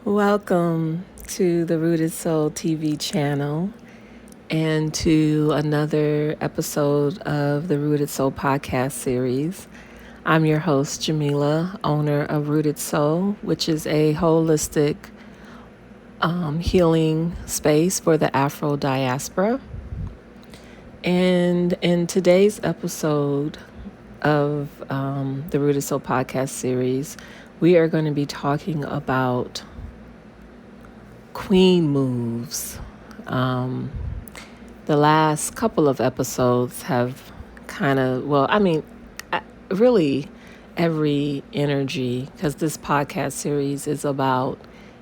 Welcome to the Rooted Soul TV channel and to another episode of the Rooted Soul podcast series. I'm your host, Jamila, owner of Rooted Soul, which is a holistic healing space for the Afro diaspora. And in today's episode of the Rooted Soul podcast series, we are going to be talking about queen moves. The last couple of episodes have really every energy, because this podcast series is about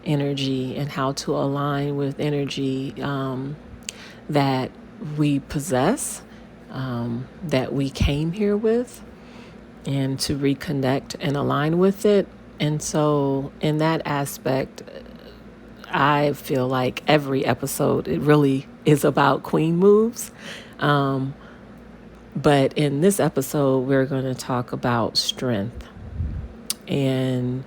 energy and how to align with energy that we possess, that we came here with, and to reconnect and align with it. And so in that aspect, I feel like every episode, it really is about queen moves. But in this episode, we're going to talk about strength. And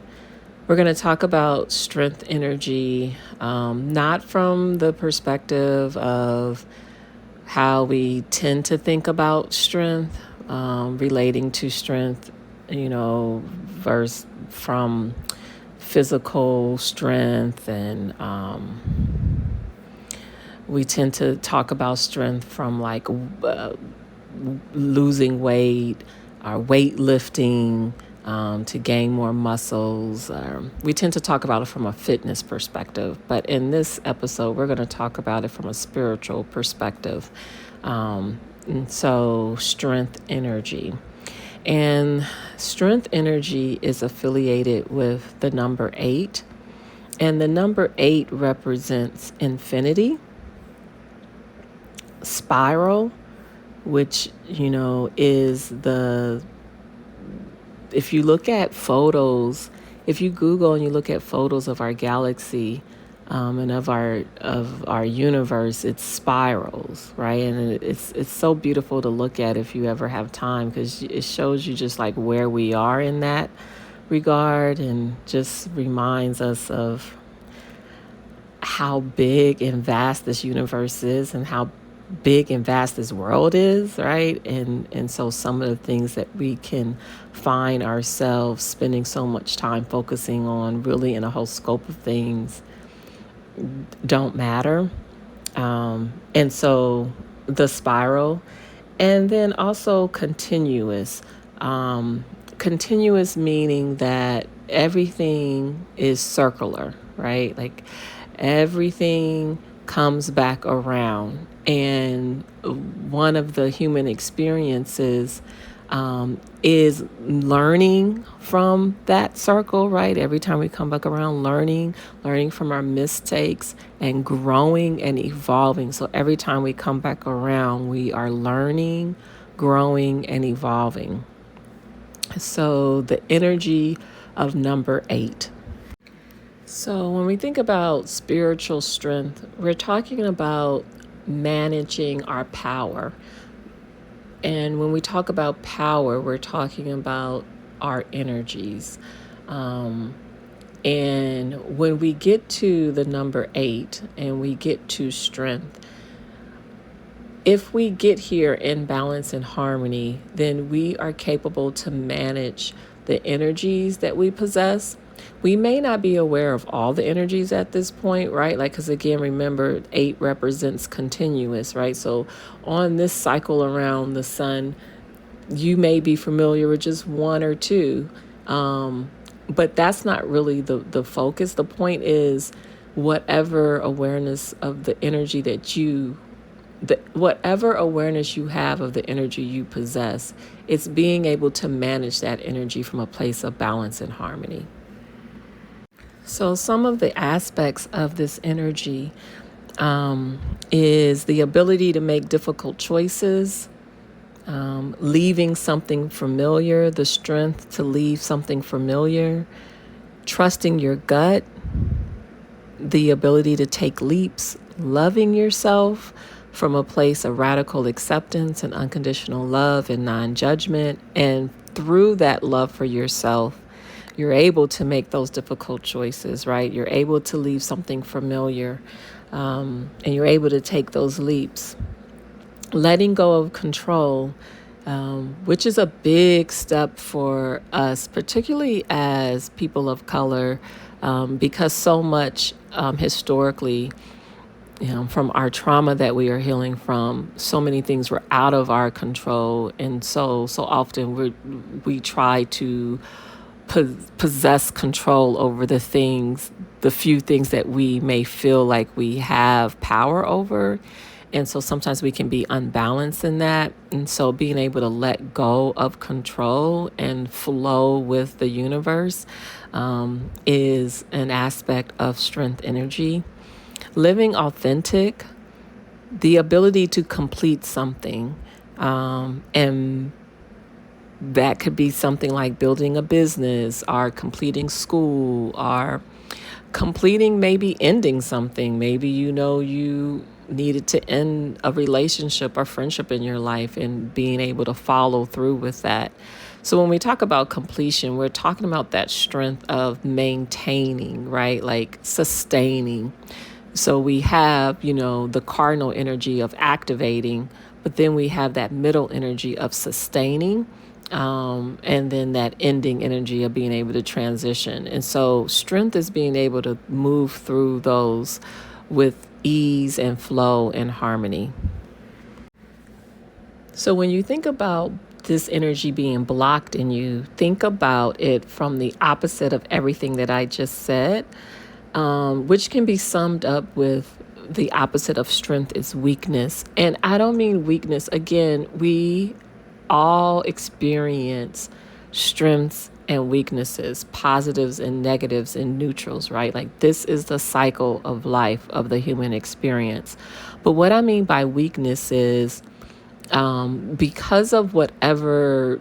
we're going to talk about strength energy, not from the perspective of how we tend to think about strength, relating to strength, versus from physical strength, and we tend to talk about strength from like losing weight or weightlifting to gain more muscles. We tend to talk about it from a fitness perspective, but in this episode, we're going to talk about it from a spiritual perspective. And so strength energy. And strength energy is affiliated with the number 8. And the number 8 represents infinity, spiral, which, is if you look at photos, if you Google and you look at photos of our galaxy, and of our universe, it's spirals, right? And it's so beautiful to look at if you ever have time, because it shows you just like where we are in that regard, and just reminds us of how big and vast this universe is, and how big and vast this world is, right? And so some of the things that we can find ourselves spending so much time focusing on, really in a whole scope of things, don't matter. And so the spiral, and then also continuous. Continuous meaning that everything is circular, right? Like everything comes back around. And one of the human experiences is learning from that circle, right? Every time we come back around, learning from our mistakes, and growing and evolving. So every time we come back around, we are learning, growing, and evolving. So the energy of number 8. So when we think about spiritual strength, we're talking about managing our power. And when we talk about power, we're talking about our energies. And when we get to the number 8 and we get to strength, if we get here in balance and harmony, then we are capable to manage the energies that we possess. We may not be aware of all the energies at this point, right? Like, because again, remember, 8 represents continuous, right? So on this cycle around the sun, you may be familiar with just 1 or 2, but that's not really the focus. The point is whatever awareness of the energy whatever awareness you have of the energy you possess, it's being able to manage that energy from a place of balance and harmony. So some of the aspects of this energy is the ability to make difficult choices, leaving something familiar, the strength to leave something familiar, trusting your gut, the ability to take leaps, loving yourself from a place of radical acceptance and unconditional love and non-judgment. And through that love for yourself, You're able to make those difficult choices, right? You're able to leave something familiar, and you're able to take those leaps. Letting go of control, which is a big step for us, particularly as people of color, because so much historically, from our trauma that we are healing from, so many things were out of our control, and so often we try to possess control over the few things that we may feel like we have power over. And so sometimes we can be unbalanced in that. And so being able to let go of control and flow with the universe is an aspect of strength energy. Living authentic, the ability to complete something, and that could be something like building a business or completing school or completing, maybe ending something. Maybe you needed to end a relationship or friendship in your life, and being able to follow through with that. So when we talk about completion, we're talking about that strength of maintaining, right? Like sustaining. So we have, the cardinal energy of activating, but then we have that middle energy of sustaining, and then that ending energy of being able to transition. And so strength is being able to move through those with ease and flow and harmony. So when you think about this energy being blocked in you, think about it from the opposite of everything that I just said, which can be summed up with the opposite of strength is weakness. And I don't mean weakness. Again, we all experience strengths and weaknesses, positives and negatives and neutrals, right? Like this is the cycle of life of the human experience. But what I mean by weakness is because of whatever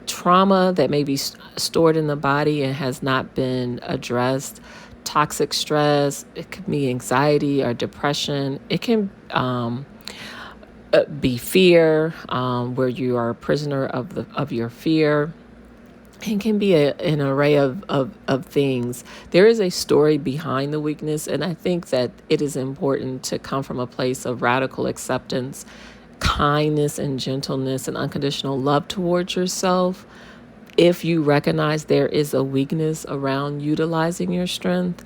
trauma that may be stored in the body and has not been addressed, toxic stress, it could be anxiety or depression, it can be fear, where you are a prisoner of your fear. It can be an array of things. There is a story behind the weakness, and I think that it is important to come from a place of radical acceptance, kindness and gentleness and unconditional love towards yourself. If you recognize there is a weakness around utilizing your strength.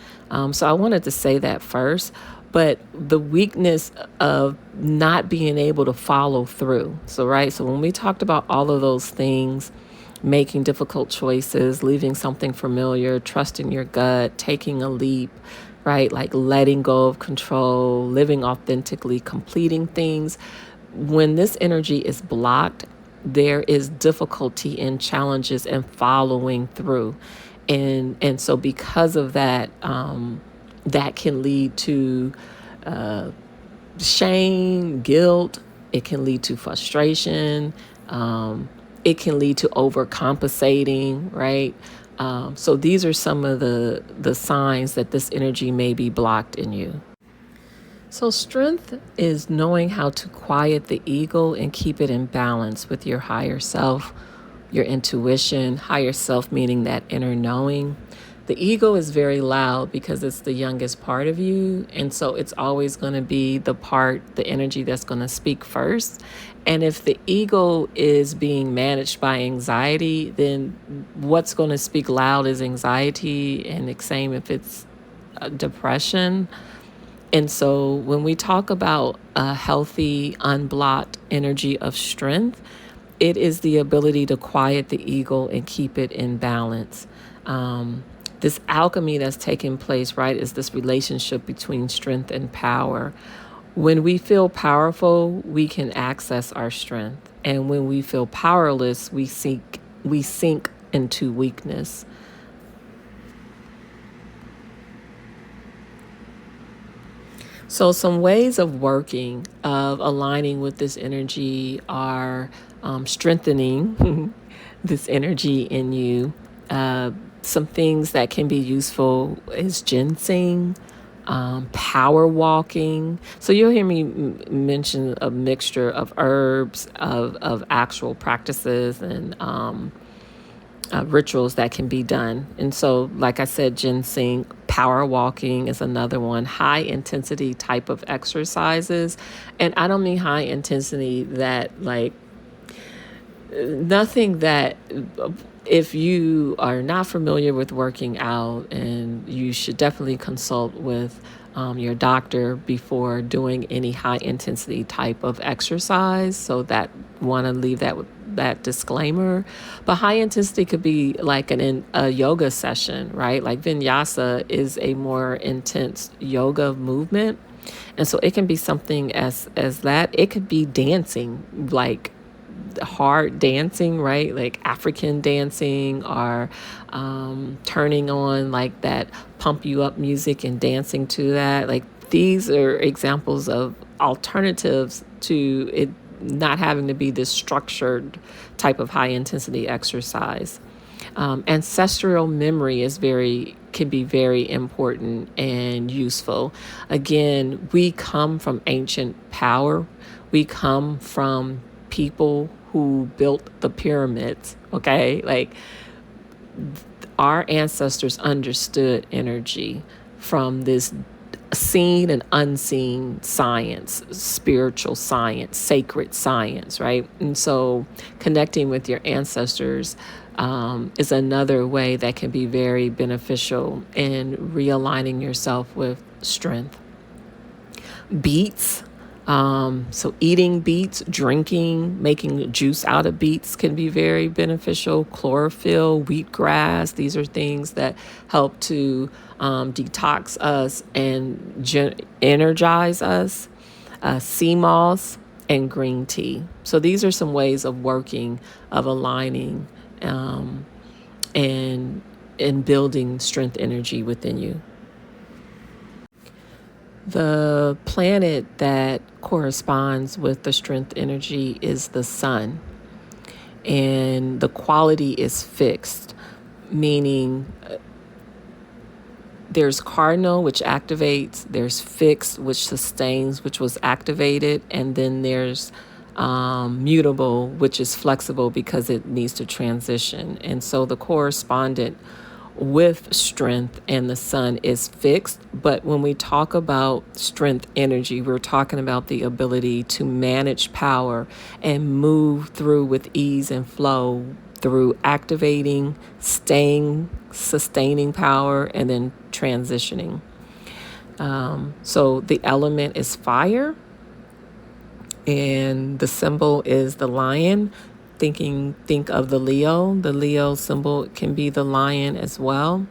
So I wanted to say that first. But the weakness of not being able to follow through. So when we talked about all of those things, making difficult choices, leaving something familiar, trusting your gut, taking a leap, right? Like letting go of control, living authentically, completing things. When this energy is blocked, there is difficulty in challenges and following through. And so because of that, that can lead to shame, guilt. It can lead to frustration. It can lead to overcompensating, right? So these are some of the signs that this energy may be blocked in you. So strength is knowing how to quiet the ego and keep it in balance with your higher self, your intuition. Higher self meaning that inner knowing. The ego is very loud because it's the youngest part of you. And so it's always going to be the energy that's going to speak first. And if the ego is being managed by anxiety, then what's going to speak loud is anxiety, and the same if it's depression. And so when we talk about a healthy, unblocked energy of strength, it is the ability to quiet the ego and keep it in balance. This alchemy that's taking place, right, is this relationship between strength and power. When we feel powerful, we can access our strength. And when we feel powerless, we sink into weakness. So some ways of aligning with this energy are strengthening this energy in you. Some things that can be useful is ginseng, power walking. So you'll hear me mention a mixture of herbs, of actual practices, and rituals that can be done. And so, like I said, ginseng, power walking is another one, high intensity type of exercises. And I don't mean high intensity that like nothing that if you are not familiar with working out, and you should definitely consult with your doctor before doing any high intensity type of exercise. So that want to leave that with that disclaimer. But high intensity could be like a yoga session, right? Like vinyasa is a more intense yoga movement. And so it can be something as that. It could be dancing, like hard dancing, right? Like African dancing, or turning on like that pump you up music and dancing to that. Like these are examples of alternatives to it not having to be this structured type of high intensity exercise. Ancestral memory can be very important and useful. Again, we come from ancient power. We come from people who built the pyramids, okay? Like our ancestors understood energy from this seen and unseen science, spiritual science, sacred science, right? And so connecting with your ancestors is another way that can be very beneficial in realigning yourself with strength. Beets. So eating beets, drinking, making juice out of beets can be very beneficial. Chlorophyll, wheatgrass, these are things that help to detox us and energize us. Sea moss and green tea. So these are some ways of working, of aligning, and building strength energy within you. The planet that corresponds with the strength energy is the sun, and the quality is fixed, meaning there's cardinal, which activates, there's fixed, which sustains, which was activated, and then there's mutable, which is flexible because it needs to transition. And so the correspondent with strength and the sun is fixed. But when we talk about strength energy, we're talking about the ability to manage power and move through with ease and flow through activating, staying, sustaining power, and then transitioning. So the element is fire, and the symbol is the lion. Think of the Leo. The Leo symbol can be the lion as well.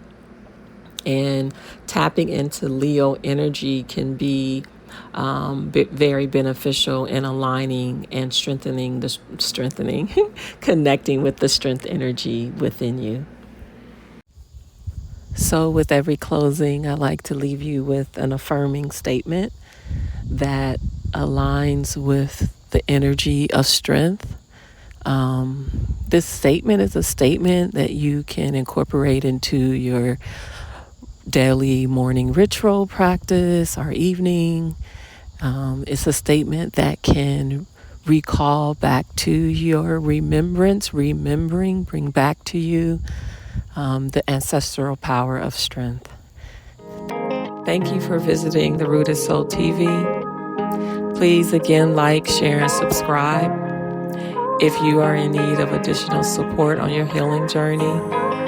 And tapping into Leo energy can be very beneficial in aligning and strengthening, connecting with the strength energy within you. So with every closing, I like to leave you with an affirming statement that aligns with the energy of strength. This statement is a statement that you can incorporate into your daily morning ritual practice or evening. It's a statement that can recall back to your bring back to you the ancestral power of strength. Thank you for visiting the Rooted Soul TV. Please again like, share, and subscribe. If you are in need of additional support on your healing journey,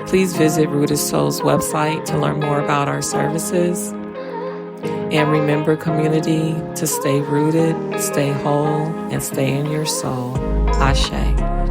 please visit Rooted Soul's website to learn more about our services. And remember, community, to stay rooted, stay whole, and stay in your soul. Ashe.